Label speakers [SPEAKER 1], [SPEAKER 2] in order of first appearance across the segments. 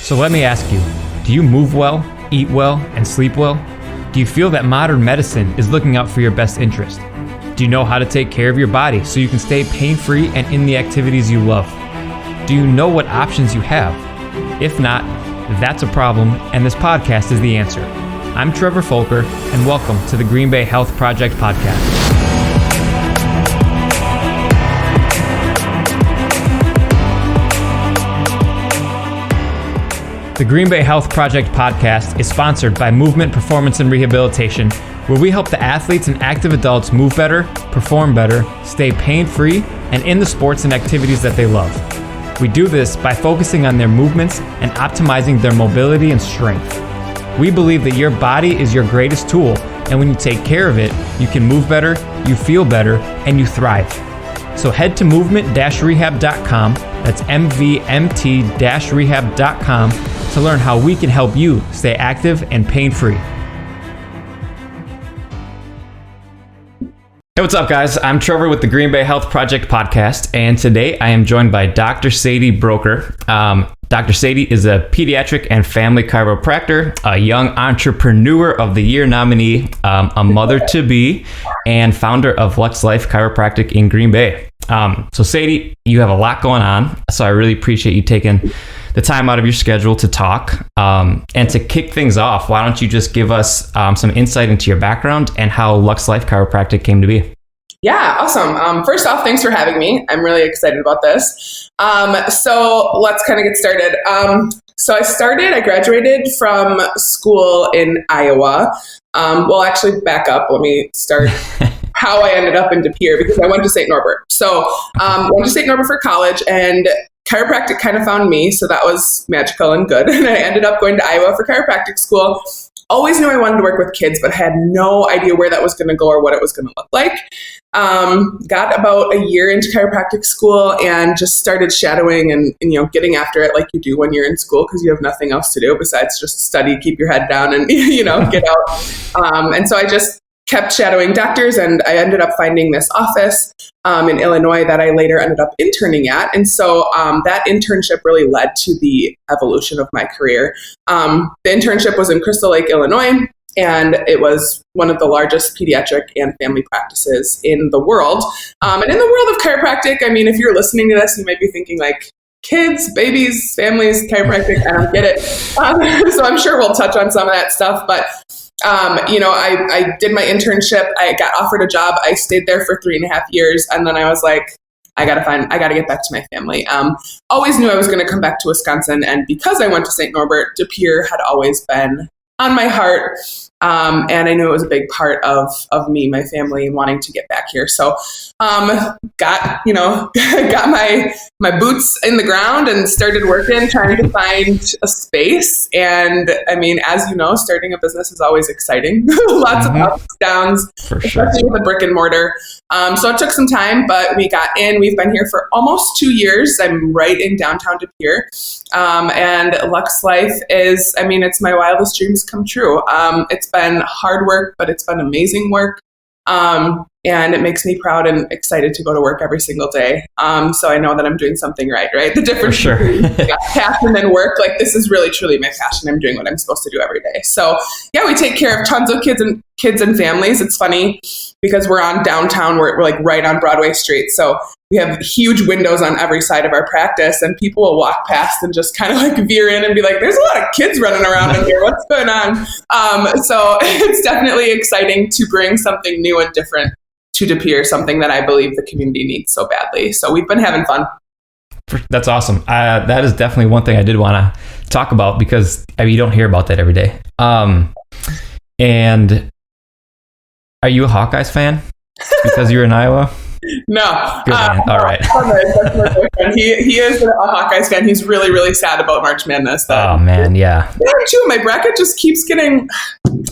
[SPEAKER 1] So let me ask you, do you move well, eat well, and sleep well? Do you feel that modern medicine is looking out for your best interest? Do you know how to take care of your body so you can stay pain-free and in the activities you love? Do you know what options you have? If not, that's a problem, and this podcast is the answer. I'm Trevor Folker, and welcome to the Green Bay Health Project podcast. The Green Bay Health Project podcast is sponsored by Movement, Performance, and Rehabilitation, where we help the athletes and active adults move better, perform better, stay pain-free, and in the sports and activities that they love. We do this by focusing on their movements and optimizing their mobility and strength. We believe that your body is your greatest tool, and when you take care of it, you can move better, you feel better, and you thrive. So head to movement-rehab.com, that's mvmt-rehab.com, to learn how we can help you stay active and pain-free. Hey, what's up, guys? I'm Trevor with the Green Bay Health Project podcast, and today I am joined by Dr. Sadey Broecker. Dr. Sadey is a pediatric and family chiropractor, a young entrepreneur of the year nominee, a mother-to-be, and founder of Lux Life Chiropractic in Green Bay. So Sadey, you have a lot going on, so I really appreciate you taking the time out of your schedule to talk. And to kick things off, why don't you just give us some insight into your background and how Lux Life Chiropractic came to be?
[SPEAKER 2] Yeah, awesome. First off, thanks for having me. I'm really excited about this. So let's kind of get started. I graduated from school in Iowa. Well, actually, back up. Let me start how I ended up in De Pere, because I went to St. Norbert. So went to St. Norbert for college, and chiropractic kind of found me, so that was magical and good. And I ended up going to Iowa for chiropractic school. Always knew I wanted to work with kids, but had no idea where that was going to go or what it was going to look like. Got about a year into chiropractic school and just started shadowing and getting after it like you do when you're in school, because you have nothing else to do besides just study, keep your head down, and get out. And so I just kept shadowing doctors, and I ended up finding this office in Illinois that I later ended up interning at. And so that internship really led to the evolution of my career. The internship was in Crystal Lake, Illinois, and it was one of the largest pediatric and family practices in the world. And in the world of chiropractic, I mean, if you're listening to this, you might be thinking like, kids, babies, families, chiropractic, I don't get it. So I'm sure we'll touch on some of that stuff, but I did my internship. I got offered a job. I stayed there for 3.5 years. And then I was like, I got to get back to my family. Always knew I was going to come back to Wisconsin. And because I went to St. Norbert, De Pere had always been on my heart. And I knew it was a big part of me, my family, and wanting to get back here. So, got my boots in the ground and started working, trying to find a space. And I mean, as you know, starting a business is always exciting. Lots of ups, downs, especially with a brick and mortar. So it took some time, but we got in. We've been here for almost 2 years. I'm right in downtown De Pere. And Lux Life is, it's my wildest dreams come true. It's been hard work, but it's been amazing work. And it makes me proud and excited to go to work every single day. So I know that I'm doing something right? The difference between passion and work, like this is really, truly my passion. I'm doing what I'm supposed to do every day. So yeah, we take care of tons of kids and families. It's funny because we're on downtown, we're like right on Broadway Street. So we have huge windows on every side of our practice, and people will walk past and just kind of like veer in and be like, there's a lot of kids running around in here. What's going on? So it's definitely exciting to bring something new and different to De Pere, something that I believe the community needs so badly. So we've been having fun.
[SPEAKER 1] That's awesome. That is definitely one thing I did want to talk about, because you don't hear about that every day. And are you a Hawkeyes fan because you're in Iowa?
[SPEAKER 2] No.
[SPEAKER 1] Good man. All right.
[SPEAKER 2] That's my boyfriend. He is a Hawkeyes fan. He's really, really sad about March Madness.
[SPEAKER 1] Oh, man. Yeah.
[SPEAKER 2] Yeah, too. My bracket just keeps getting...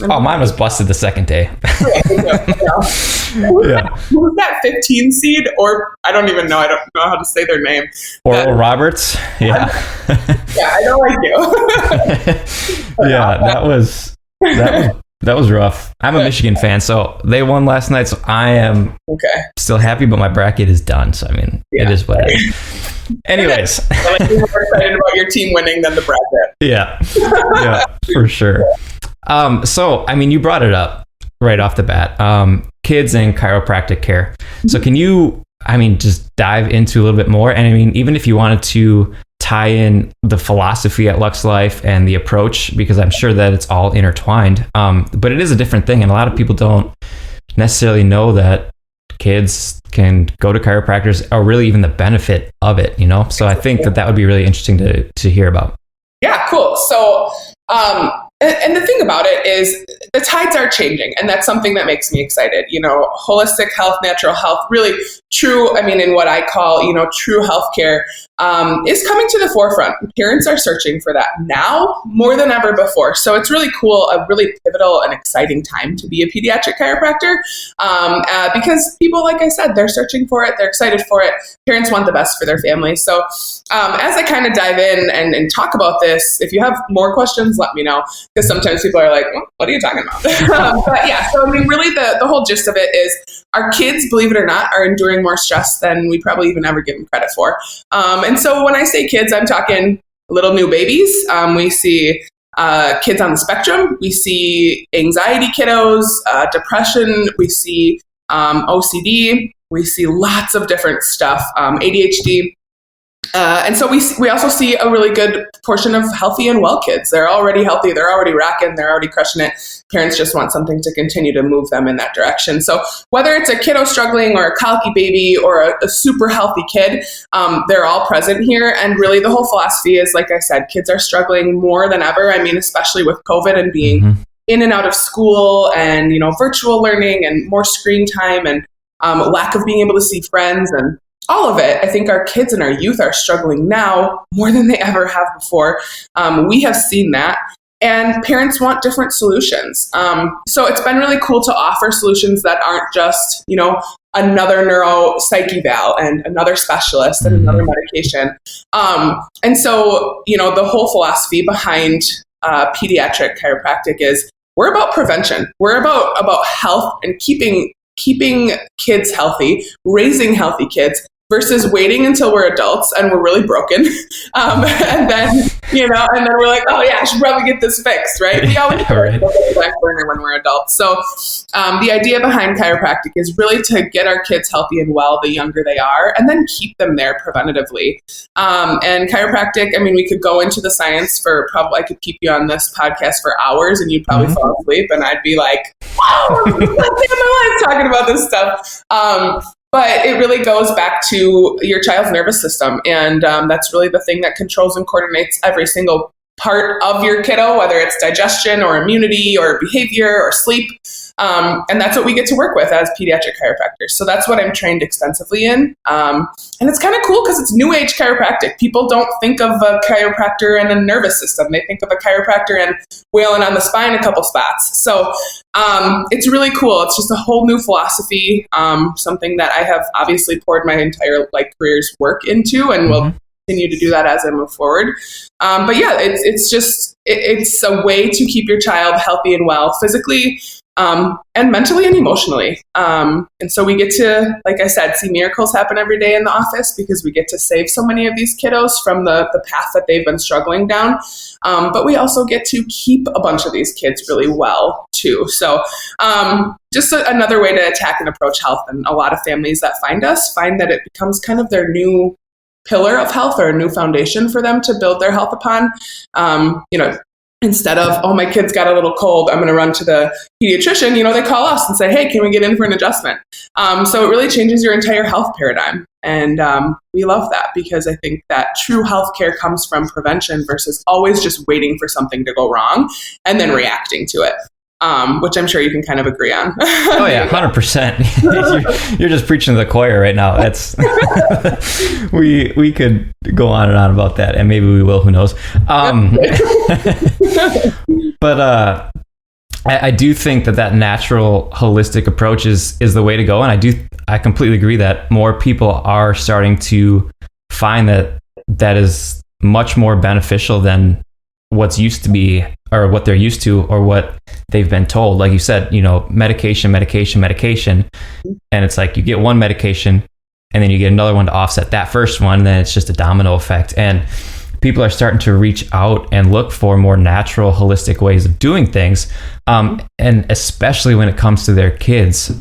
[SPEAKER 1] Oh, mine was busted the second day.
[SPEAKER 2] Who's that 15 seed? Or I don't even know. I don't know how to say their name.
[SPEAKER 1] Oral Roberts. Yeah.
[SPEAKER 2] Yeah, I don't like you.
[SPEAKER 1] Yeah, that was rough. I'm a Michigan fan, so they won last night, so I am still happy, but my bracket is done. So, it is what it is. Anyways.
[SPEAKER 2] You're more excited about your team winning than the bracket.
[SPEAKER 1] Yeah. Yeah, for sure. So, I mean, you brought it up right off the bat, kids and chiropractic care. So can you, I mean, just dive into a little bit more? And I mean, even if you wanted to tie in the philosophy at Lux Life and the approach, because I'm sure that it's all intertwined. But it is a different thing. And a lot of people don't necessarily know that kids can go to chiropractors, or really even the benefit of it, you know? So I think that would be really interesting to hear about.
[SPEAKER 2] Yeah, cool. So, and the thing about it is the tides are changing, and that's something that makes me excited. You know, holistic health, natural health, really true. I mean, in what I call, you know, true healthcare is coming to the forefront. Parents are searching for that now more than ever before. So it's really cool, a really pivotal and exciting time to be a pediatric chiropractor because people, like I said, they're searching for it. They're excited for it. Parents want the best for their family. So as I kind of dive in and talk about this, if you have more questions, let me know. Because sometimes people are like, well, what are you talking about? But yeah, so I mean, really the whole gist of it is our kids, believe it or not, are enduring more stress than we probably even ever give them credit for. And so when I say kids, I'm talking little new babies. We see kids on the spectrum. We see anxiety kiddos, depression. We see OCD. We see lots of different stuff, ADHD. And so we also see a really good portion of healthy and well kids. They're already healthy. They're already rocking. They're already crushing it. Parents just want something to continue to move them in that direction. So whether it's a kiddo struggling or a colicky baby or a super healthy kid, they're all present here. And really the whole philosophy is, like I said, kids are struggling more than ever. I mean, especially with COVID and being in and out of school and, you know, virtual learning and more screen time and lack of being able to see friends and all of it. I think our kids and our youth are struggling now more than they ever have before. We have seen that. And parents want different solutions. So it's been really cool to offer solutions that aren't just, you know, another neuropsych eval and another specialist and another medication. And so, you know, the whole philosophy behind pediatric chiropractic is we're about prevention. We're about health and keeping kids healthy, raising healthy kids, versus waiting until we're adults and we're really broken. And then, you know, and then we're like, oh yeah, I should probably get this fixed, right? We always put it on the back burner when we're adults. So the idea behind chiropractic is really to get our kids healthy and well the younger they are, and then keep them there preventatively. And chiropractic, I mean, we could go into the science for probably, I could keep you on this podcast for hours and you'd probably fall asleep and I'd be like, wow, I'm my life talking about this stuff. But it really goes back to your child's nervous system. And that's really the thing that controls and coordinates every single part of your kiddo, whether it's digestion or immunity or behavior or sleep. And that's what we get to work with as pediatric chiropractors. So that's what I'm trained extensively in. And it's kind of cool because it's new age chiropractic. People don't think of a chiropractor and a nervous system. They think of a chiropractor and wailing on the spine a couple spots. So it's really cool. It's just a whole new philosophy, something that I have obviously poured my entire career's work into and will continue to do that as I move forward. But yeah, it's a way to keep your child healthy and well physically, and mentally and emotionally. And so we get to, like I said, see miracles happen every day in the office because we get to save so many of these kiddos from the path that they've been struggling down. But we also get to keep a bunch of these kids really well too. So just another way to attack and approach health. And a lot of families that find us find that it becomes kind of their new pillar of health or a new foundation for them to build their health upon. Instead of, oh, my kid's got a little cold, I'm going to run to the pediatrician, they call us and say, hey, can we get in for an adjustment? So it really changes your entire health paradigm. And we love that because I think that true healthcare comes from prevention versus always just waiting for something to go wrong and then reacting to it. Which I'm sure you can kind of agree on.
[SPEAKER 1] Oh yeah, 100%. You're just preaching to the choir right now. That's we could go on and on about that, and maybe we will. Who knows? But I do think that natural, holistic approach is the way to go, and I completely agree that more people are starting to find that is much more beneficial than what's used to be, or what they're used to, or what they've been told. Like you said, medication. And it's like you get one medication and then you get another one to offset that first one. And then it's just a domino effect. And people are starting to reach out and look for more natural, holistic ways of doing things. And especially when it comes to their kids,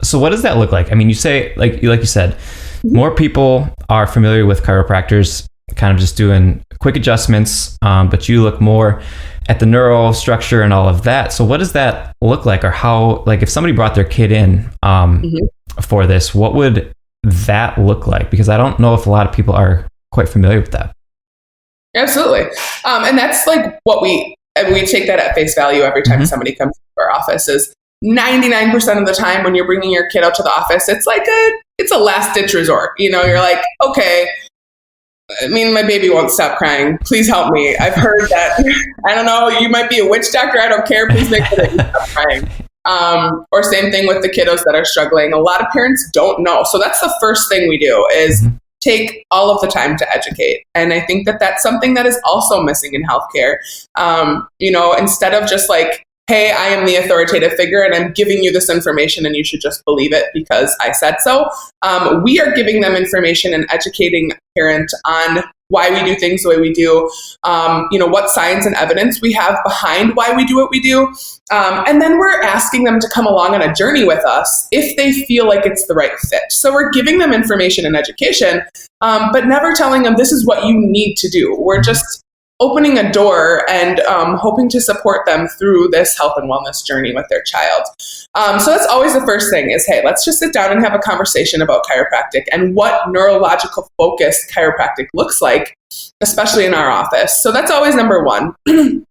[SPEAKER 1] so what does that look like? I mean, you say, like you said, more people are familiar with chiropractors kind of just doing quick adjustments, but you look more at the neural structure and all of that. So what does that look like? Or how, like if somebody brought their kid in for this, what would that look like? Because I don't know if a lot of people are quite familiar with that.
[SPEAKER 2] Absolutely. And that's like what we take that at face value every time somebody comes to our office. Is 99% of the time when you're bringing your kid out to the office, it's a last ditch resort. You're like, okay, I mean, my baby won't stop crying. Please help me. I've heard that. I don't know. You might be a witch doctor. I don't care. Please make sure that you stop crying. Or same thing with the kiddos that are struggling. A lot of parents don't know. So that's the first thing we do is take all of the time to educate. And I think that that's something that is also missing in healthcare. Instead of just like, hey, I am the authoritative figure and I'm giving you this information and you should just believe it because I said so. We are giving them information and educating parents on why we do things the way we do, what science and evidence we have behind why we do what we do. And then we're asking them to come along on a journey with us if they feel like it's the right fit. So we're giving them information and education, but never telling them this is what you need to do. We're just opening a door and hoping to support them through this health and wellness journey with their child. So that's always the first thing is, hey, let's just sit down and have a conversation about chiropractic and what neurological focused chiropractic looks like, especially in our office. So that's always number one. And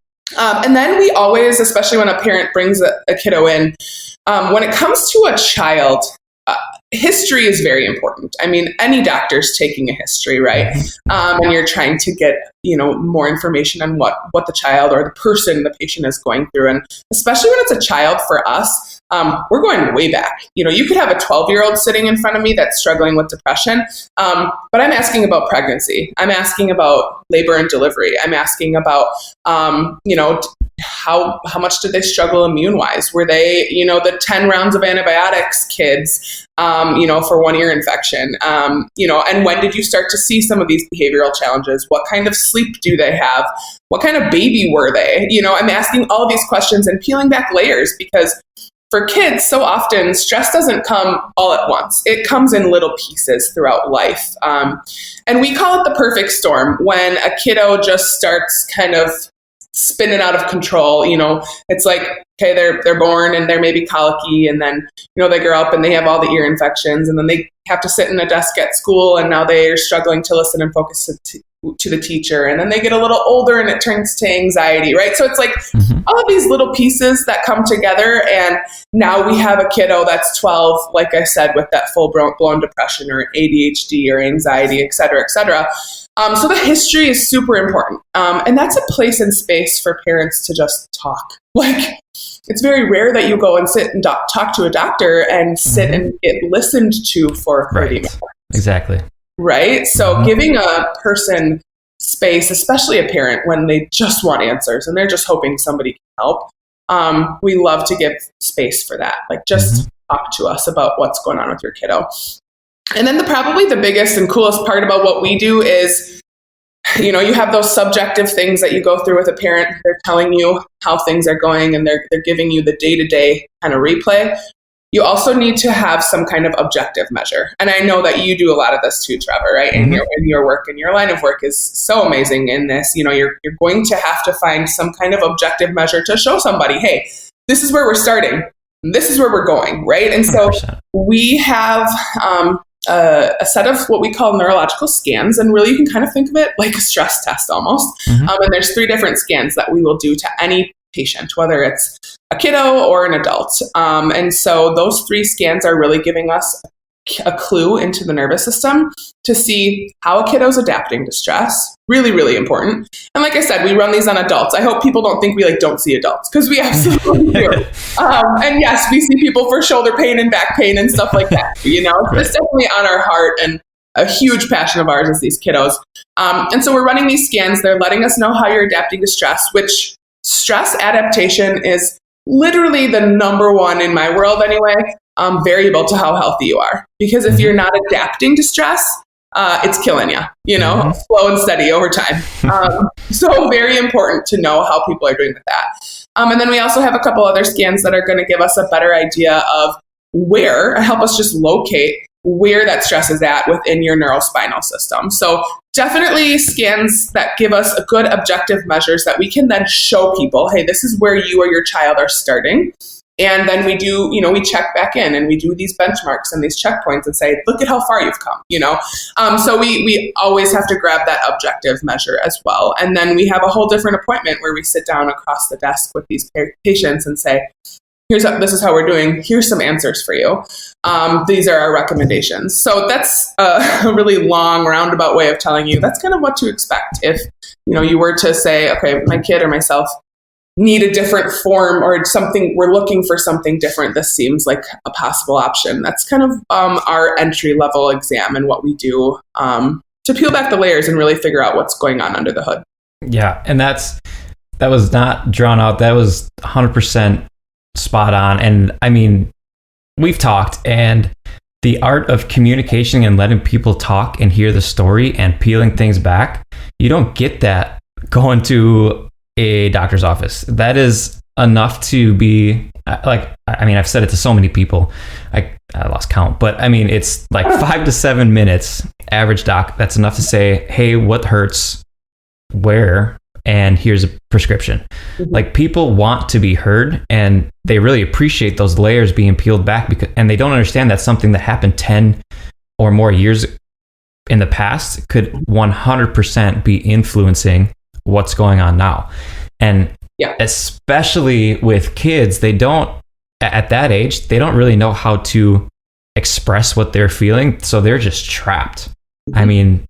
[SPEAKER 2] then we always, especially when a parent brings a kiddo in, when it comes to a child, history is very important. I mean, any doctor's taking a history, right? And you're trying to get, more information on what the child or the person, the patient is going through. And especially when it's a child for us, we're going way back. You could have a 12-year-old sitting in front of me that's struggling with depression, but I'm asking about pregnancy. I'm asking about labor and delivery. I'm asking about, how much did they struggle immune-wise? Were they, the 10 rounds of antibiotics kids, for 1 ear infection, and when did you start to see some of these behavioral challenges? What kind of sleep do they have? What kind of baby were they? I'm asking all of these questions and peeling back layers because for kids, so often stress doesn't come all at once. It comes in little pieces throughout life. And we call it the perfect storm when a kiddo just starts kind of spinning out of control. It's like, okay, they're born and they're maybe colicky, and then, they grow up and they have all the ear infections, and then they have to sit in a desk at school, and now they're struggling to listen and focus to the teacher, and then they get a little older and it turns to anxiety, right? So it's like all of these little pieces that come together, and now we have a kiddo that's 12, like I said, with that full-blown depression or ADHD or anxiety, et cetera, et cetera. So the history is super important. And that's a place and space for parents to just talk. Like, it's very rare that you go and sit and talk to a doctor and sit and get listened to for 30 minutes.
[SPEAKER 1] Exactly.
[SPEAKER 2] Right? So giving a person space, especially a parent, when they just want answers and they're just hoping somebody can help, we love to give space for that. Like, just talk to us about what's going on with your kiddo. And then probably the biggest and coolest part about what we do is, you have those subjective things that you go through with a parent. They're telling you how things are going and they're giving you the day-to-day kind of replay. You also need to have some kind of objective measure. And I know that you do a lot of this too, Trevor, right? In your work, and your line of work is so amazing in this. You're going to have to find some kind of objective measure to show somebody, hey, this is where we're starting. This is where we're going, right? And so 100%. We have a set of what we call neurological scans, and really you can kind of think of it like a stress test almost. And there's 3 different scans that we will do to any patient, whether it's a kiddo or an adult. And so those 3 scans are really giving us a clue into the nervous system to see how a kiddo's adapting to stress. Really, really important. And like I said, we run these on adults. I hope people don't think we don't see adults, because we absolutely do. And yes, we see people for shoulder pain and back pain and stuff like that. It's definitely on our heart, and a huge passion of ours is these kiddos. And so we're running these scans. They're letting us know how you're adapting to stress, which stress adaptation is literally the number one, in my world anyway, variable to how healthy you are. Because if you're not adapting to stress, it's killing you, slow and steady over time. So very important to know how people are doing with that. And then we also have a couple other scans that are going to give us a better idea of help us just locate where that stress is at within your neurospinal system. So definitely scans that give us a good objective measures that we can then show people, hey, this is where you or your child are starting. And then we do, we check back in and we do these benchmarks and these checkpoints and say, look at how far you've come, So we always have to grab that objective measure as well. And then we have a whole different appointment where we sit down across the desk with these patients and say, this is how we're doing. Here's some answers for you. These are our recommendations. So that's a really long roundabout way of telling you that's kind of what to expect. If, you were to say, okay, my kid or myself need a different form or something, we're looking for something different. This seems like a possible option. That's kind of our entry level exam and what we do to peel back the layers and really figure out what's going on under the hood.
[SPEAKER 1] Yeah. And that was not drawn out. That was 100% spot on. And I mean, we've talked, and the art of communication and letting people talk and hear the story and peeling things back, you don't get that going to a doctor's office. That is enough to be I've said it to so many people, I lost count, but I mean, it's like 5 to 7 minutes, average doc. That's enough to say, hey, what hurts, where, and here's a prescription. Mm-hmm. Like, people want to be heard, and they really appreciate those layers being peeled back, and they don't understand that something that happened 10 or more years in the past could 100% be influencing what's going on now. And especially with kids, at that age, they don't really know how to express what they're feeling. So they're just trapped. Mm-hmm. I mean,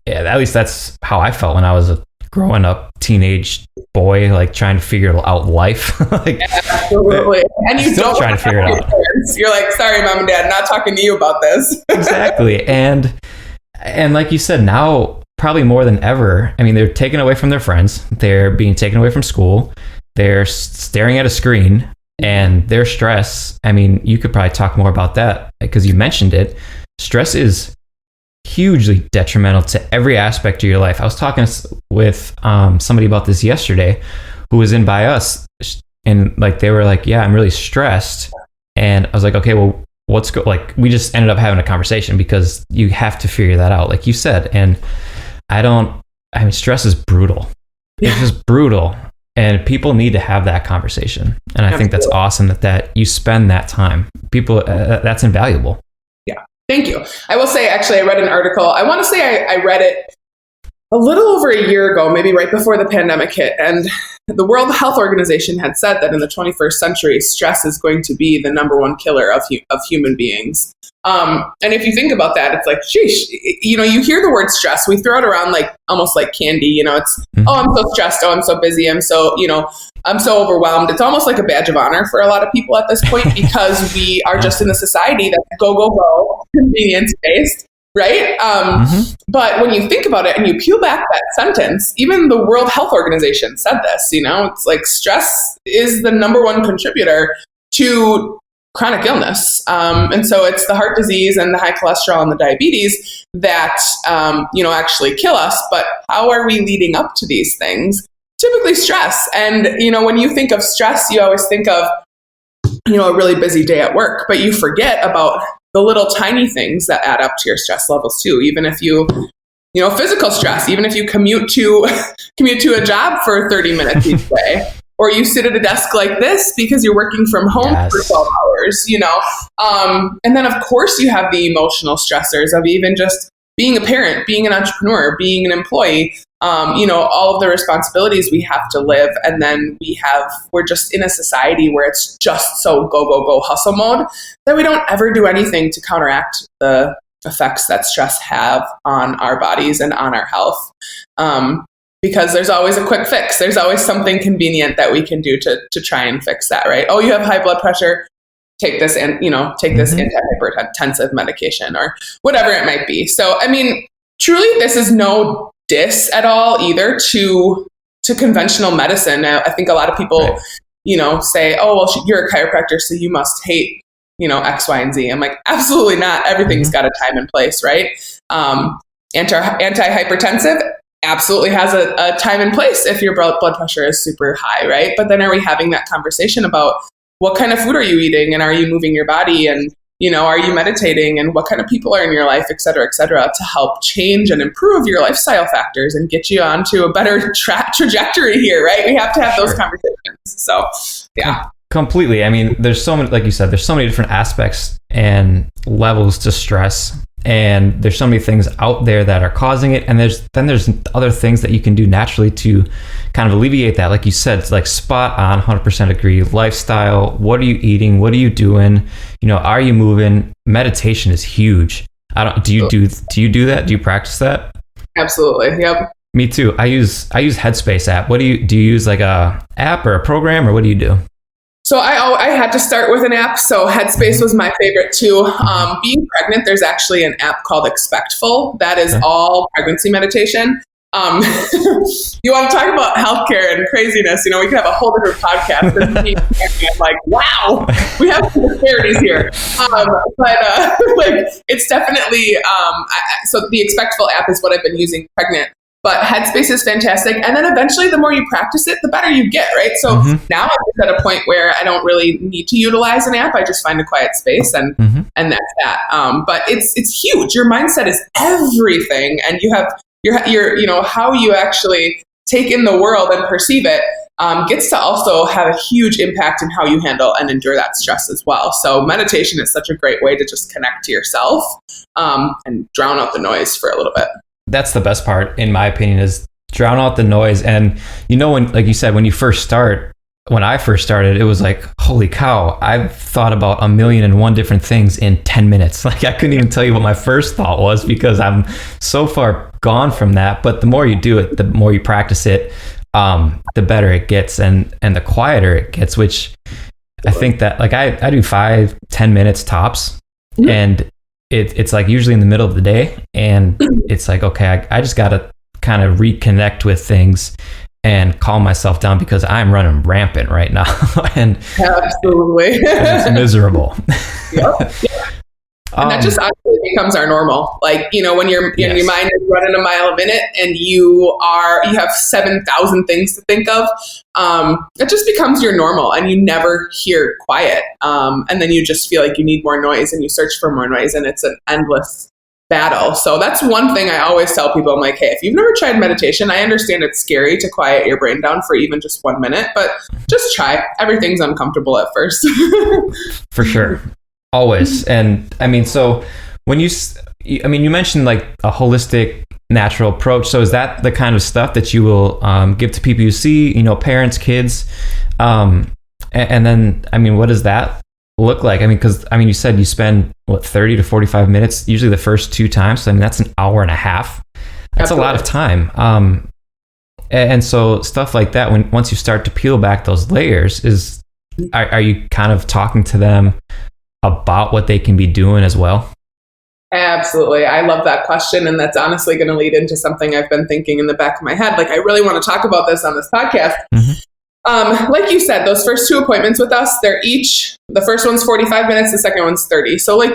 [SPEAKER 1] at least that's how I felt when I was a growing up teenage boy, like trying to figure out life.
[SPEAKER 2] Absolutely. And you
[SPEAKER 1] still trying to figure it out.
[SPEAKER 2] You're like, sorry, mom and dad, not talking to you about this.
[SPEAKER 1] Exactly. And like you said, now probably more than ever, I mean, they're taken away from their friends. They're being taken away from school. They're staring at a screen, and their stress. I mean, you could probably talk more about that because you mentioned it. Stress is hugely detrimental to every aspect of your life. I was talking with somebody about this yesterday who was in by us, and like they were like, yeah, I'm really stressed. And I was like, okay, well, we just ended up having a conversation because you have to figure that out, like you said. And stress is brutal. It's just brutal. And people need to have that conversation. And I think that's awesome that you spend that time. People, that's invaluable.
[SPEAKER 2] Yeah. Thank you. I will say, actually, I read an article. I want to say I read it a little over a year ago, maybe right before the pandemic hit. And the World Health Organization had said that in the 21st century, stress is going to be the number one killer of human beings. And if you think about that, it's like, sheesh, you hear the word stress, we throw it around like almost like candy, it's, oh, I'm so stressed. Oh, I'm so busy. I'm so, I'm so overwhelmed. It's almost like a badge of honor for a lot of people at this point because we are just in a society that's go, convenience based. Right. But when you think about it and you peel back that sentence, even the World Health Organization said this, it's like stress is the number one contributor to chronic illness. And so it's the heart disease and the high cholesterol and the diabetes that, actually kill us. But how are we leading up to these things? Typically stress. And, when you think of stress, you always think of, a really busy day at work, but you forget about the little tiny things that add up to your stress levels too. Even if you, physical stress, even if you commute to a job for 30 minutes each day, or you sit at a desk like this because you're working from home for 12 hours, and then of course you have the emotional stressors of even just being a parent, being an entrepreneur, being an employee, all of the responsibilities we have to live. And then we're just in a society where it's just so go hustle mode that we don't ever do anything to counteract the effects that stress have on our bodies and on our health. Because there's always a quick fix. There's always something convenient that we can do to try and fix that, right? Oh, you have high blood pressure. Take this and, take this antihypertensive medication or whatever it might be. So, I mean, truly, this is no diss at all either to conventional medicine. Now, I think a lot of people, say, oh, well, you're a chiropractor, so you must hate, X, Y, and Z. I'm like, absolutely not. Everything's got a time and place, right? Antihypertensive absolutely has a time and place if your blood pressure is super high, right? But then are we having that conversation about what kind of food are you eating, and are you moving your body, and are you meditating, and what kind of people are in your life, et cetera, to help change and improve your lifestyle factors and get you onto a better trajectory here, right? We have to have those conversations. So, yeah.
[SPEAKER 1] Completely. I mean, there's so many, like you said, there's so many different aspects and levels to stress, and there's so many things out there that are causing it. And there's other things that you can do naturally to kind of alleviate that. Like you said, it's like spot on, 100% agree. Lifestyle. What are you eating? What are you doing? Are you moving? Meditation is huge. Do you do that? Do you practice that?
[SPEAKER 2] Absolutely. Yep.
[SPEAKER 1] Me too. I use Headspace app. What do you use, like a app or a program, or what do you do?
[SPEAKER 2] So I had to start with an app. So Headspace was my favorite too. Being pregnant, there's actually an app called Expectful that is all pregnancy meditation. You want to talk about healthcare and craziness? We could have a whole different podcast. I'm like, wow, we have some disparities here. But it's definitely so the Expectful app is what I've been using pregnant. But Headspace is fantastic. And then eventually, the more you practice it, the better you get, right? So now I'm just at a point where I don't really need to utilize an app. I just find a quiet space and that's that. But it's huge. Your mindset is everything. And you have your how you actually take in the world and perceive it gets to also have a huge impact in how you handle and endure that stress as well. So meditation is such a great way to just connect to yourself and drown out the noise for a little bit.
[SPEAKER 1] That's the best part, in my opinion, is drown out the noise. And when, like you said, when I first started, it was like, holy cow, I've thought about 1,000,001 different things in 10 minutes. Like, I couldn't even tell you what my first thought was because I'm so far gone from that. But the more you do it, the more you practice it, the better it gets and the quieter it gets, which I think that, like, I do 5-10 minutes tops. And it's like usually in the middle of the day, and it's like, okay, I just got to kind of reconnect with things and calm myself down because I'm running rampant right now. And
[SPEAKER 2] absolutely,
[SPEAKER 1] it's miserable.
[SPEAKER 2] Yep. And that just actually becomes our normal. Like, when your mind is running a mile a minute and you have 7,000 things to think of, it just becomes your normal and you never hear quiet. And then you just feel like you need more noise and you search for more noise, and it's an endless battle. So that's one thing I always tell people. I'm like, hey, if you've never tried meditation, I understand it's scary to quiet your brain down for even just 1 minute, but just try. Everything's uncomfortable at first.
[SPEAKER 1] For sure. Always. And I mean, so when you mentioned like a holistic natural approach. So is that the kind of stuff that you will give to people you see, parents, kids? And then, I mean, what does that look like? I mean, because you said you spend 30 to 45 minutes, usually the first 2 times. So, I mean, that's an hour and a half. That's Absolutely. A lot of time. And so stuff like that, once you start to peel back those layers, are you kind of talking to them about what they can be doing as well?
[SPEAKER 2] Absolutely. I love that question. And that's honestly going to lead into something I've been thinking in the back of my head. Like, I really want to talk about this on this podcast. Like you said, those first 2 appointments with us, the first one's 45 minutes, the second one's 30. So like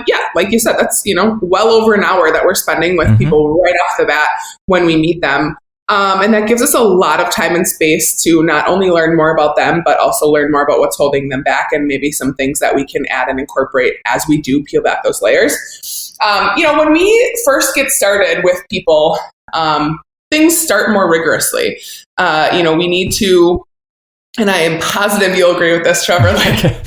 [SPEAKER 2] you said, that's, well over an hour that we're spending with people right off the bat when we meet them. And that gives us a lot of time and space to not only learn more about them, but also learn more about what's holding them back and maybe some things that we can add and incorporate as we do peel back those layers. When we first get started with people, things start more rigorously. We need to, and I am positive you'll agree with this, Trevor, like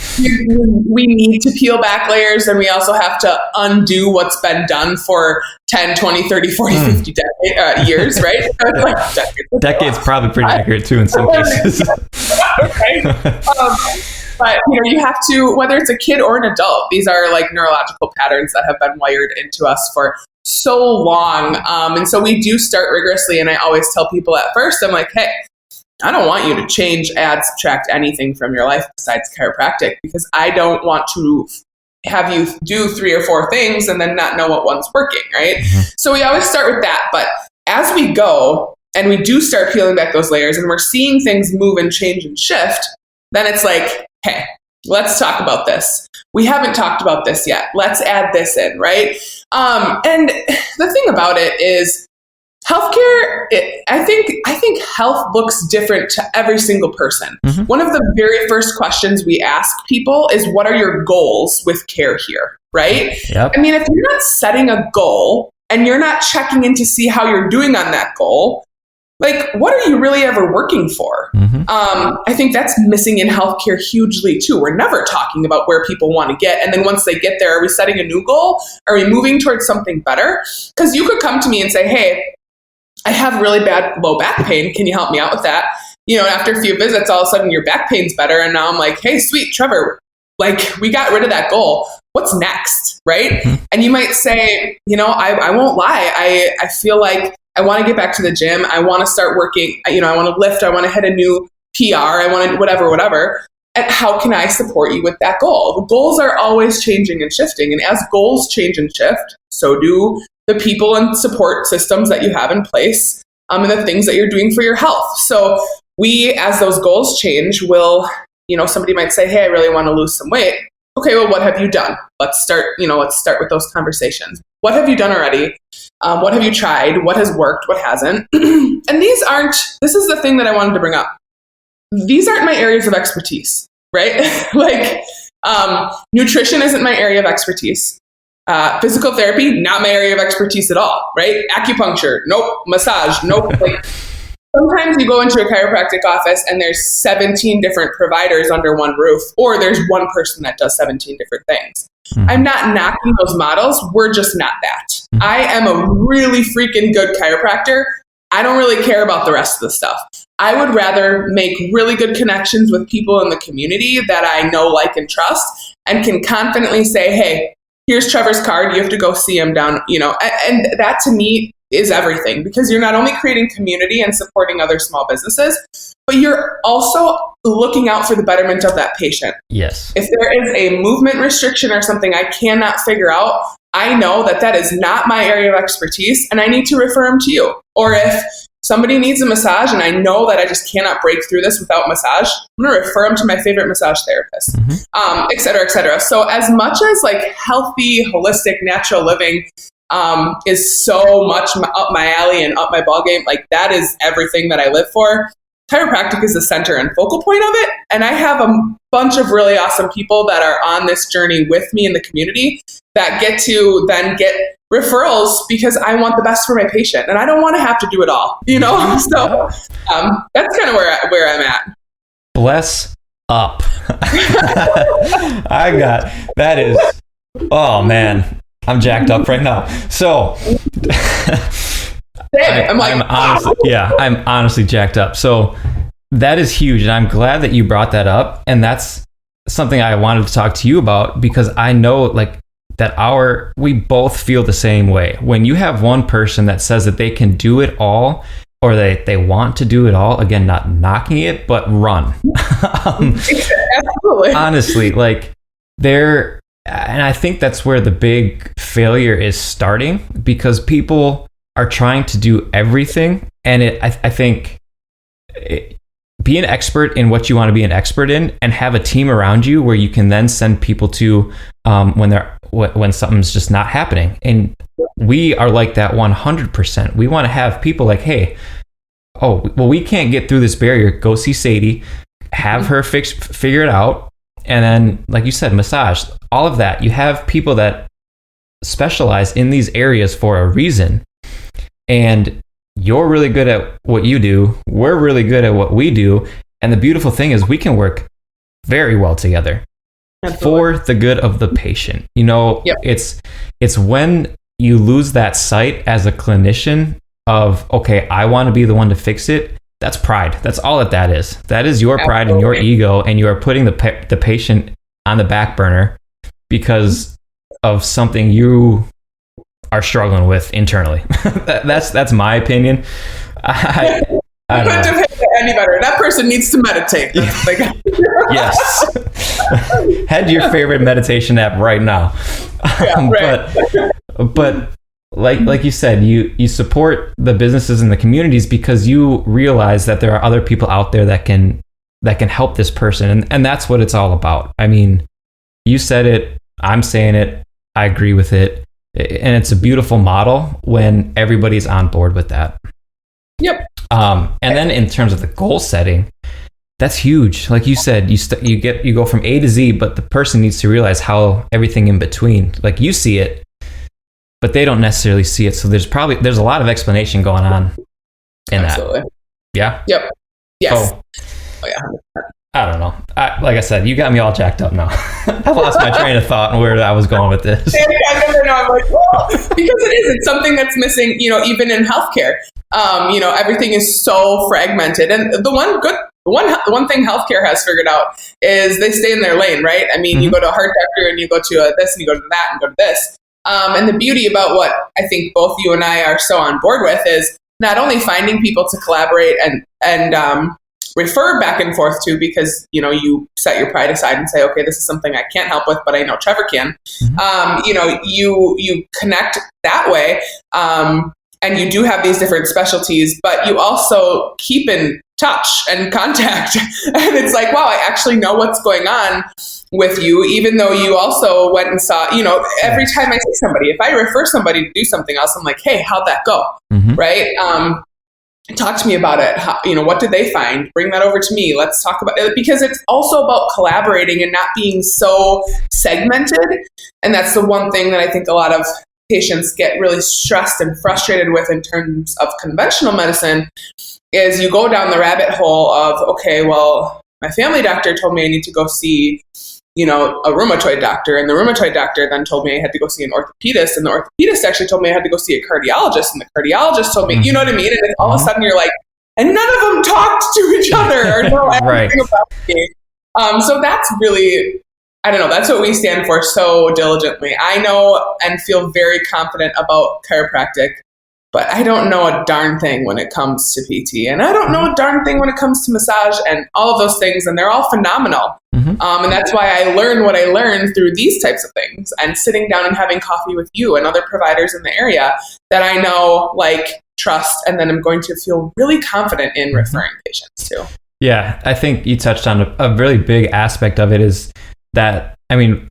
[SPEAKER 2] we need to peel back layers, and we also have to undo what's been done for 10, 20, 30, 40, 50 years, right? So like
[SPEAKER 1] decades probably pretty accurate too in some cases.
[SPEAKER 2] Okay. But you have to, whether it's a kid or an adult, these are like neurological patterns that have been wired into us for so long. And so we do start rigorously. And I always tell people at first, I'm like, hey, I don't want you to change, add, subtract anything from your life besides chiropractic, because I don't want to have you do 3 or 4 things and then not know what one's working, right? So we always start with that. But as we go and we do start peeling back those layers and we're seeing things move and change and shift, then it's like, hey, let's talk about this. We haven't talked about this yet. Let's add this in, right? And the thing about it is healthcare, I think health looks different to every single person. Mm-hmm. One of the very first questions we ask people is, what are your goals with care here? Right?
[SPEAKER 1] Yep.
[SPEAKER 2] I mean, if you're not setting a goal and you're not checking in to see how you're doing on that goal, like, what are you really ever working for? Mm-hmm. I think that's missing in healthcare hugely too. We're never talking about where people want to get. And then once they get there, are we setting a new goal? Are we moving towards something better? Because you could come to me and say, hey, I have really bad low back pain. Can you help me out with that? After a few visits, all of a sudden your back pain's better. And now I'm like, hey, sweet, Trevor, like, we got rid of that goal. What's next? Right? Mm-hmm. And you might say, I won't lie. I feel like I want to get back to the gym. I want to start working. I want to lift. I want to hit a new PR. I want to whatever. And how can I support you with that goal? The goals are always changing and shifting. And as goals change and shift, so do the people and support systems that you have in place, and the things that you're doing for your health. So we, as those goals change, will, somebody might say, hey, I really want to lose some weight. Okay, well, what have you done? Let's start with those conversations. What have you done already? What have you tried? What has worked? What hasn't? And this is the thing that I wanted to bring up. These aren't my areas of expertise, right? Like, nutrition isn't my area of expertise. Physical therapy, not my area of expertise at all, right? Acupuncture, nope. Massage, nope. Like, sometimes you go into a chiropractic office and there's 17 different providers under one roof, or there's one person that does 17 different things. Mm-hmm. I'm not knocking those models. We're just not that. Mm-hmm. I am a really freaking good chiropractor. I don't really care about the rest of the stuff. I would rather make really good connections with people in the community that I know, like, and trust, and can confidently say, hey, here's Trevor's card. You have to go see him down, and that to me is everything, because you're not only creating community and supporting other small businesses, but you're also looking out for the betterment of that patient.
[SPEAKER 1] Yes.
[SPEAKER 2] If there is a movement restriction or something I cannot figure out, I know that is not my area of expertise and I need to refer them to you. Or if somebody needs a massage and I know that I just cannot break through this without massage, I'm going to refer them to my favorite massage therapist, et cetera, et cetera. So as much as like healthy, holistic, natural living is so much up my alley and up my ballgame, like that is everything that I live for, chiropractic is the center and focal point of it. And I have a bunch of really awesome people that are on this journey with me in the community that get to then get referrals because I want the best for my patient and I don't want to have to do it all, So that's kind of where I'm at.
[SPEAKER 1] Bless up. I got that is, oh man, I'm jacked up right now. So I'm honestly jacked up. So that is huge. And I'm glad that you brought that up. And that's something I wanted to talk to you about because I know like that we both feel the same way. When you have one person that says that they can do it all or they want to do it all, again, not knocking it, but run.
[SPEAKER 2] Absolutely.
[SPEAKER 1] Honestly, like and I think that's where the big failure is starting because people are trying to do everything. And I think be an expert in what you want to be an expert in and have a team around you where you can then send people to when something's just not happening. And we are like that 100%. We want to have people like, hey, we can't get through this barrier. Go see Sadey, have her figure it out. And then, like you said, massage, all of that. You have people that specialize in these areas for a reason. And you're really good at what you do. We're really good at what we do. And the beautiful thing is we can work very well together. Absolutely. For the good of the patient. Yep. It's when you lose that sight as a clinician of, okay, I want to be the one to fix it. That's pride. That's all that is. That is your pride and your ego, and you are putting the patient on the back burner because of something you are struggling with internally. That's my opinion. I don't know.
[SPEAKER 2] Any better. That person needs to meditate.
[SPEAKER 1] Yes. Head to your favorite meditation app right now.
[SPEAKER 2] Yeah, right.
[SPEAKER 1] But like you said, you support the businesses and the communities because you realize that there are other people out there that can help this person, and that's what it's all about. I mean, you said it, I'm saying it, I agree with it. And it's a beautiful model when everybody's on board with that.
[SPEAKER 2] Yep.
[SPEAKER 1] And then in terms of the goal setting, that's huge. Like you said, you go from A to Z, but the person needs to realize how everything in between, like you see it, but they don't necessarily see it. So there's a lot of explanation going on in
[SPEAKER 2] Absolutely.
[SPEAKER 1] that. Yeah.
[SPEAKER 2] Yep. Yes.
[SPEAKER 1] Oh yeah. I don't know. Like I said, you got me all jacked up now. I lost my train of thought and where I was going with this.
[SPEAKER 2] I never know. I'm like, whoa, because it is. It's something that's missing, even in healthcare. Everything is so fragmented. And the one thing healthcare has figured out is they stay in their lane, right? I mean, you go to a heart doctor and you go to this and you go to that and go to this. And the beauty about what I think both you and I are so on board with is not only finding people to collaborate and refer back and forth to, because you set your pride aside and say, okay, this is something I can't help with, but I know Trevor can. You connect that way, and you do have these different specialties, but you also keep in touch and contact. And it's like, wow, I actually know what's going on with you, even though you also went and saw, every time I see somebody, if I refer somebody to do something else, I'm like, hey, how'd that go? Right? Talk to me about it. How, what did they find? Bring that over to me. Let's talk about it, because it's also about collaborating and not being so segmented. And that's the one thing that I think a lot of patients get really stressed and frustrated with in terms of conventional medicine, is you go down the rabbit hole of, okay, well, my family doctor told me I need to go see, a rheumatoid doctor, and the rheumatoid doctor then told me I had to go see an orthopedist, and the orthopedist actually told me I had to go see a cardiologist, and the cardiologist told me, you know what I mean? And then all of a sudden you're like, and none of them talked to each other or know anything about me. So that's really, I don't know, that's what we stand for so diligently. I know and feel very confident about chiropractic, but I don't know a darn thing when it comes to PT, and I don't know a darn thing when it comes to massage and all of those things, and they're all phenomenal. And that's why I learn what I learned through these types of things, and sitting down and having coffee with you and other providers in the area that I know, trust, and then I'm going to feel really confident in referring patients to. Yeah,
[SPEAKER 1] I think you touched on a really big aspect of it is that,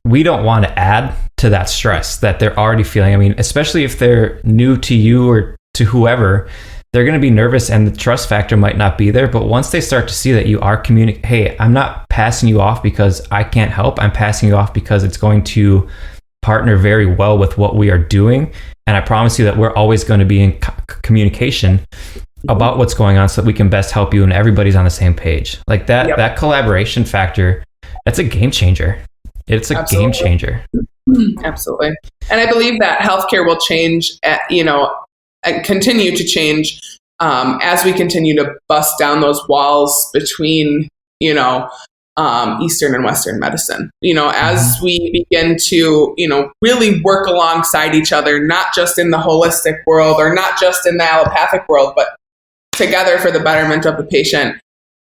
[SPEAKER 1] we don't want to add to that stress that they're already feeling. Especially if they're new to you or to whoever, they're going to be nervous and the trust factor might not be there. But once they start to see that you are communicating, hey, I'm not passing you off because I can't help. I'm passing you off because it's going to partner very well with what we are doing. And I promise you that we're always going to be in communication about what's going on so that we can best help you and everybody's on the same page. Like that, that collaboration factor, that's a game changer. It's a game changer.
[SPEAKER 2] Absolutely. And I believe that healthcare will change, and continue to change as we continue to bust down those walls between, Eastern and Western medicine. As we begin to, really work alongside each other, not just in the holistic world or not just in the allopathic world, but together for the betterment of the patient.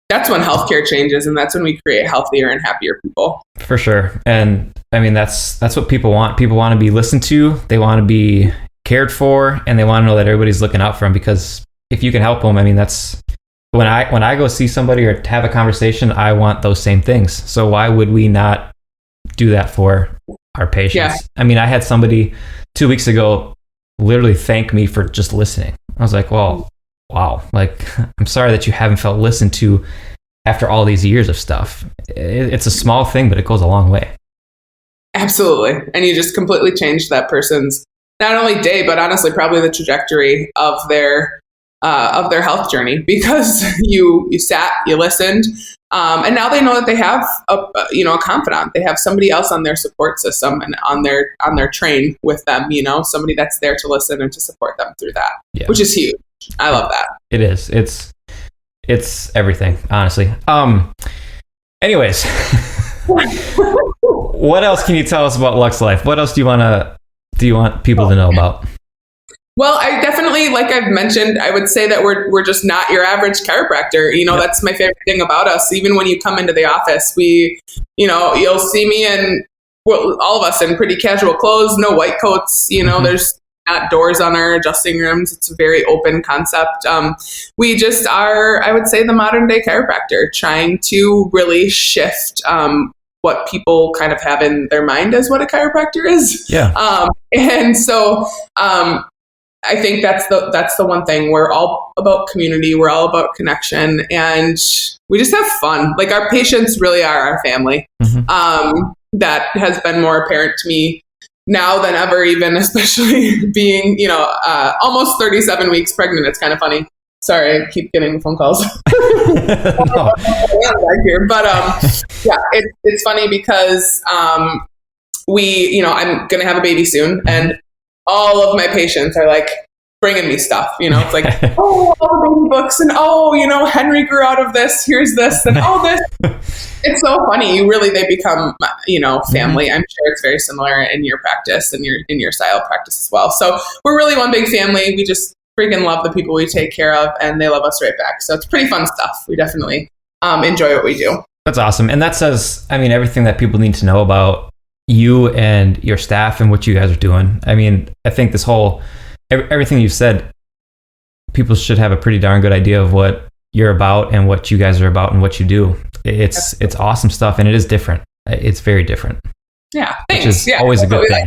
[SPEAKER 2] That's when healthcare changes, and that's when we create healthier and happier people.
[SPEAKER 1] For sure. And that's what people want. People want to be listened to. They want to be cared for, and they want to know that everybody's looking out for them, because if you can help them, that's when I go see somebody or have a conversation, I want those same things. So why would we not do that for our patients? Yeah. I had somebody 2 weeks ago literally thank me for just listening. I was like, well, wow, I'm sorry that you haven't felt listened to after all these years of stuff. It's a small thing, but it goes a long way.
[SPEAKER 2] Absolutely. And you just completely changed that person's not only day, but honestly, probably the trajectory of their health journey, because you sat, you listened, and now they know that they have a confidant. They have somebody else on their support system and on their train with them. Somebody that's there to listen and to support them through that, which is huge. I love that.
[SPEAKER 1] It is. It's everything, honestly. Anyways, what else can you tell us about Lux Life? What else do you want people to know about?
[SPEAKER 2] Well, I definitely, like I've mentioned, I would say that we're just not your average chiropractor. That's my favorite thing about us. Even when you come into the office, you'll see me in, all of us in pretty casual clothes, no white coats. There's not doors on our adjusting rooms. It's a very open concept. We just are, I would say, the modern day chiropractor, trying to really shift what people kind of have in their mind as what a chiropractor is.
[SPEAKER 1] Yeah.
[SPEAKER 2] And so I think that's the one thing. We're all about community. We're all about connection, and we just have fun. Like, our patients really are our family. Mm-hmm. That has been more apparent to me now than ever, even especially being, almost 37 weeks pregnant. It's kind of funny. Sorry, I keep getting phone calls. No. But it's funny because I'm going to have a baby soon, and all of my patients are like bringing me stuff. It's like, all the baby books, and Henry grew out of this. Here's this, and all this. It's so funny. They become family. I'm sure it's very similar in your practice and in your style of practice as well. So we're really one big family. We just freaking love the people we take care of, and they love us right back. So it's pretty fun stuff. We definitely enjoy what we do.
[SPEAKER 1] That's awesome. And that says, everything that people need to know about you and your staff and what you guys are doing. I think this whole, everything you've said, people should have a pretty darn good idea of what you're about and what you guys are about and what you do. It's awesome stuff, and it is different. It's very different.
[SPEAKER 2] Yeah, thanks.
[SPEAKER 1] Which is always a good thing.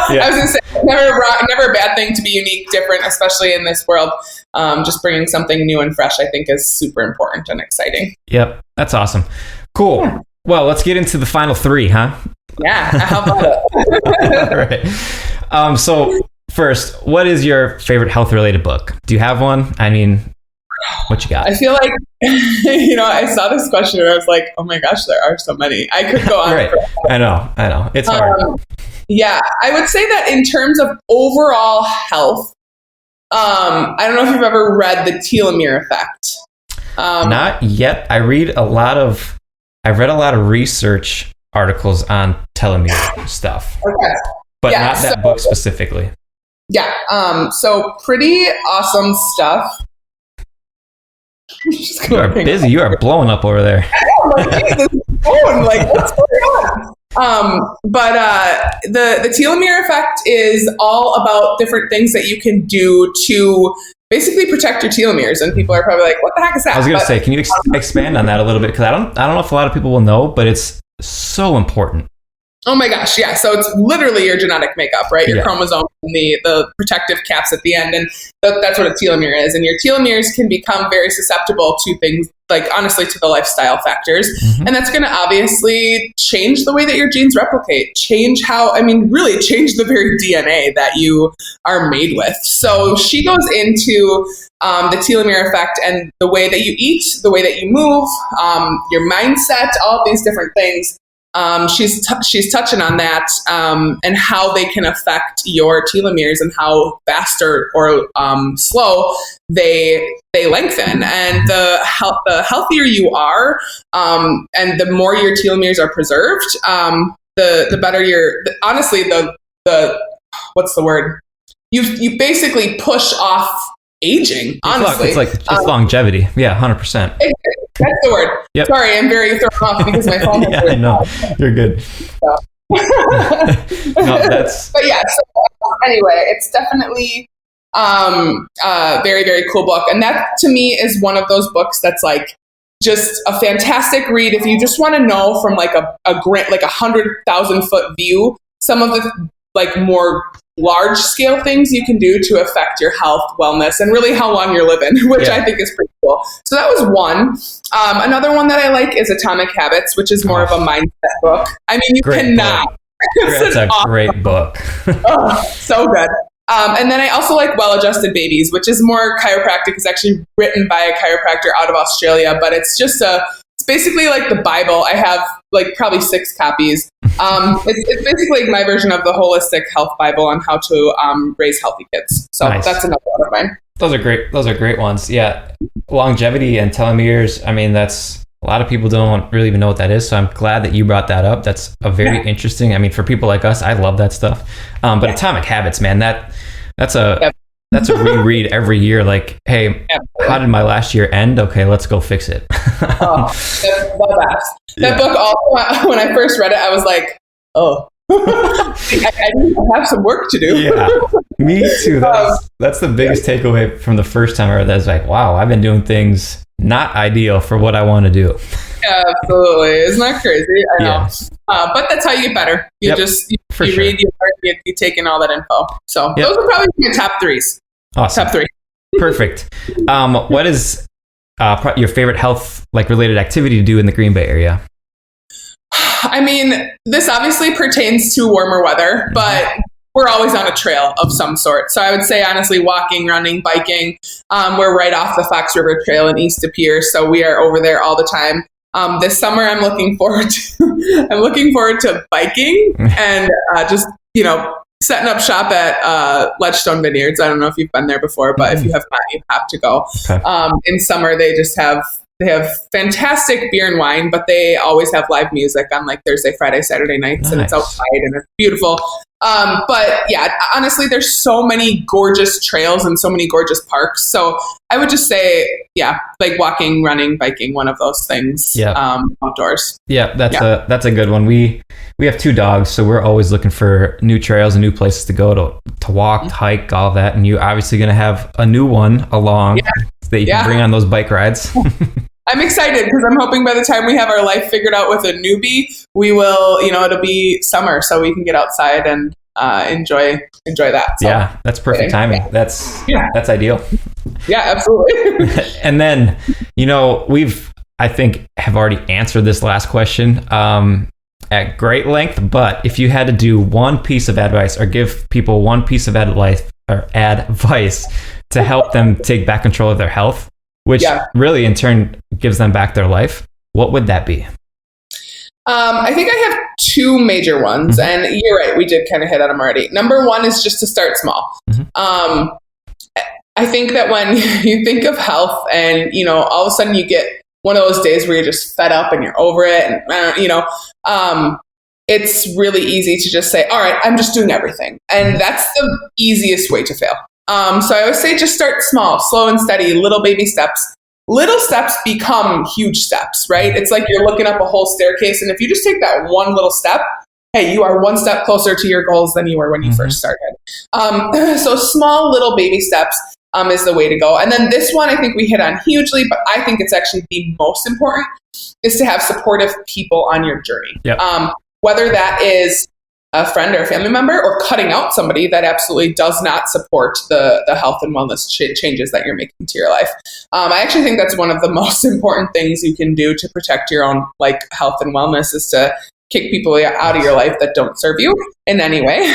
[SPEAKER 2] Yeah. I was going to say, never a bad thing to be unique, different, especially in this world. Just bringing something new and fresh, I think, is super important and exciting.
[SPEAKER 1] Yep, that's awesome. Cool. Yeah. Well, let's get into the final three, huh?
[SPEAKER 2] Yeah, how about it?
[SPEAKER 1] All right. So first, what is your favorite health-related book? Do you have one? What you got?
[SPEAKER 2] I feel like, I saw this question and I was like, oh my gosh, there are so many. I could go on.
[SPEAKER 1] Right. I know. It's hard.
[SPEAKER 2] Yeah, I would say that in terms of overall health, I don't know if you've ever read The Telomere Effect.
[SPEAKER 1] Not yet. I read a lot of research articles on telomere stuff. Okay. But not that book specifically.
[SPEAKER 2] Yeah. So pretty awesome stuff.
[SPEAKER 1] You are busy. You are blowing up over there.
[SPEAKER 2] I know, Jesus, what's going on? But the telomere effect is all about different things that you can do to basically protect your telomeres. And people are probably like, what the heck is that?
[SPEAKER 1] I was going to say, can you expand on that a little bit? Because I don't know if a lot of people will know, but it's so important.
[SPEAKER 2] Oh my gosh, yeah. So it's literally your genetic makeup, right? Your chromosome and the protective caps at the end. And that's what a telomere is. And your telomeres can become very susceptible to things like, honestly, to the lifestyle factors. Mm-hmm. And that's going to obviously change the way that your genes replicate, change the very DNA that you are made with. So she goes into the telomere effect and the way that you eat, the way that you move, your mindset, all of these different things. She's touching on that and how they can affect your telomeres and how fast or slow they lengthen. And the healthier you are, and the more your telomeres are preserved, the better what's the word? You basically push off aging. Honestly,
[SPEAKER 1] it's longevity. Yeah, 100%.
[SPEAKER 2] That's the word. Yep. Sorry, I'm very thrown off because my phone has
[SPEAKER 1] I know. You're good.
[SPEAKER 2] So.
[SPEAKER 1] That's...
[SPEAKER 2] But yeah, so anyway, it's definitely a very, very cool book. And that to me is one of those books that's like just a fantastic read if you just want to know from like a 100,000 foot view some of the like more large scale things you can do to affect your health, wellness, and really how long you're living, which I think is pretty cool. So that was one. Another one that I like is Atomic Habits, which is more of a mindset book. I mean, you cannot.
[SPEAKER 1] That's a great book.
[SPEAKER 2] So good. And then I also like Well-Adjusted Babies, which is more chiropractic. It's actually written by a chiropractor out of Australia, but it's just it's basically like the Bible. I have like probably 6 copies. It's basically like my version of the holistic health Bible on how to raise healthy kids. So That's another one of mine.
[SPEAKER 1] Those are great ones. Yeah. Longevity and telomeres. I mean, that's a lot of people don't really even know what that is. So I'm glad that you brought that up. That's a very interesting. I mean, for people like us, I love that stuff. But Atomic Habits, man, that's a reread every year. Like, hey, how did my last year end? Okay, let's go fix it.
[SPEAKER 2] That's the best. That book also, when I first read it, I was like, oh, I need to have some work to do.
[SPEAKER 1] Yeah, me too. That's the biggest takeaway from the first time I read that. Is like, wow, I've been doing things not ideal for what I want to do.
[SPEAKER 2] Absolutely. Isn't that crazy? I know.
[SPEAKER 1] Yeah.
[SPEAKER 2] But that's how you get better. You just, you
[SPEAKER 1] sure.
[SPEAKER 2] read, you learn, you take in all that info. So those are probably your top threes.
[SPEAKER 1] Awesome.
[SPEAKER 2] Top three.
[SPEAKER 1] Perfect. What is your favorite health related activity to do in the Green Bay area?
[SPEAKER 2] I mean, this obviously pertains to warmer weather, but we're always on a trail of some sort. So I would say, honestly, walking, running, biking. We're right off the Fox River Trail in East De Pere, so we are over there all the time. This summer, I'm looking forward to biking and just setting up shop at Ledgestone Vineyards. I don't know if you've been there before, but if you have not, you have to go.
[SPEAKER 1] Okay.
[SPEAKER 2] In summer, they have fantastic beer and wine, but they always have live music on Thursday, Friday, Saturday nights, and it's outside and it's beautiful. But yeah, honestly, there's so many gorgeous trails and so many gorgeous parks. So I would just say, walking, running, biking, one of those things. Outdoors. Yeah,
[SPEAKER 1] that's a good one. We have 2 dogs, so we're always looking for new trails and new places to go to walk, to hike, all of that. And you're obviously going to have a new one along that you can bring on those bike rides.
[SPEAKER 2] I'm excited because I'm hoping by the time we have our life figured out with a newbie, we will, it'll be summer so we can get outside and enjoy that. So,
[SPEAKER 1] yeah, that's perfect timing. That's ideal.
[SPEAKER 2] Yeah, absolutely.
[SPEAKER 1] And then, I think have already answered this last question at great length, but if you had to do one piece of advice or give people one piece of advice to help them take back control of their health, which really in turn gives them back their life, what would that be?
[SPEAKER 2] I think I have 2 major ones, and you're right, we did kind of hit on them already. Number 1 is just to start small. I think that when you think of health and, all of a sudden you get one of those days where you're just fed up and you're over it, and, it's really easy to just say, all right, I'm just doing everything. And that's the easiest way to fail. So I always say just start small, slow and steady, little baby steps. Little steps become huge steps, right? It's like you're looking up a whole staircase, and if you just take that one little step, hey, you are one step closer to your goals than you were when you first started. So small little baby steps is the way to go. And then this one I think we hit on hugely, but I think it's actually the most important, is to have supportive people on your journey. Whether that is a friend or a family member, or cutting out somebody that absolutely does not support the health and wellness changes that you're making to your life. I actually think that's one of the most important things you can do to protect your own health and wellness, is to kick people out of your life that don't serve you in any way.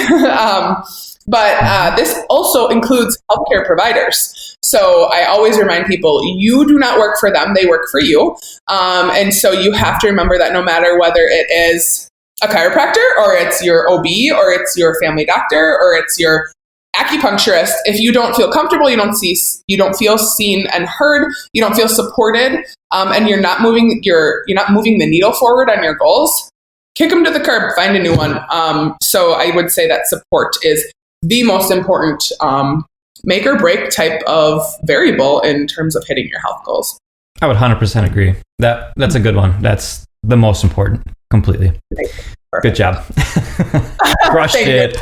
[SPEAKER 2] But this also includes healthcare providers. So I always remind people, you do not work for them, they work for you. And so you have to remember that no matter whether it is a chiropractor, or it's your OB, or it's your family doctor, or it's your acupuncturist, if you don't feel comfortable, you don't feel seen and heard, you don't feel supported, and you're not moving the needle forward on your goals, kick them to the curb, find a new one. So I would say that support is the most important make or break type of variable in terms of hitting your health goals.
[SPEAKER 1] I would 100% agree. That's a good one. That's the most important. Completely. Good job. Crushed it.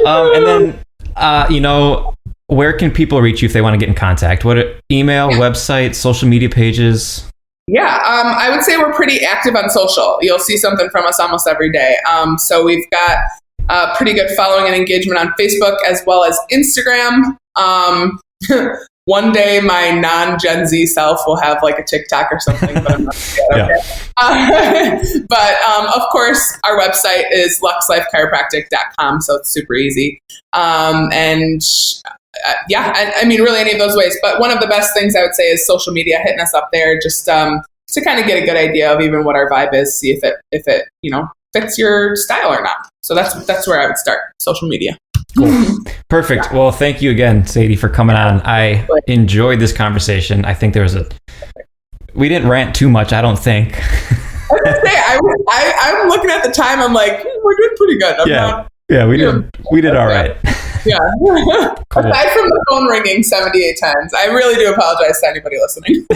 [SPEAKER 1] And then, where can people reach you if they want to get in contact? Email, website, social media pages?
[SPEAKER 2] Yeah, I would say we're pretty active on social. You'll see something from us almost every day. So we've got a pretty good following and engagement on Facebook as well as Instagram. One day my non-Gen Z self will have a TikTok or something, but I'm not yet, okay. But of course, our website is luxlifechiropractic.com, so it's super easy. I mean, really any of those ways. But one of the best things I would say is social media, hitting us up there, just to kind of get a good idea of even what our vibe is, see if it fits your style or not. So that's where I would start, social media.
[SPEAKER 1] Cool. Perfect. Well, thank you again, Sadey, for coming on. I enjoyed this conversation. I think we didn't rant too much, I don't think.
[SPEAKER 2] I was gonna say, I'm looking at the time, I'm like, we're doing pretty good.
[SPEAKER 1] We did all right.
[SPEAKER 2] Yeah. Cool. Aside from the phone ringing 78 times, I really do apologize to anybody listening.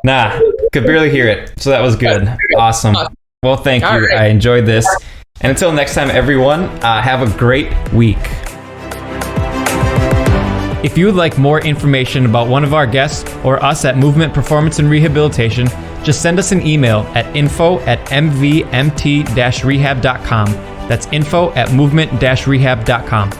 [SPEAKER 1] Nah, could barely hear it. So that was good. Awesome. Well, thank you. Right. I enjoyed this. And until next time, everyone, have a great week. If you would like more information about one of our guests or us at Movement Performance and Rehabilitation, just send us an email at info@mvmt-rehab.com. That's info@movement-rehab.com.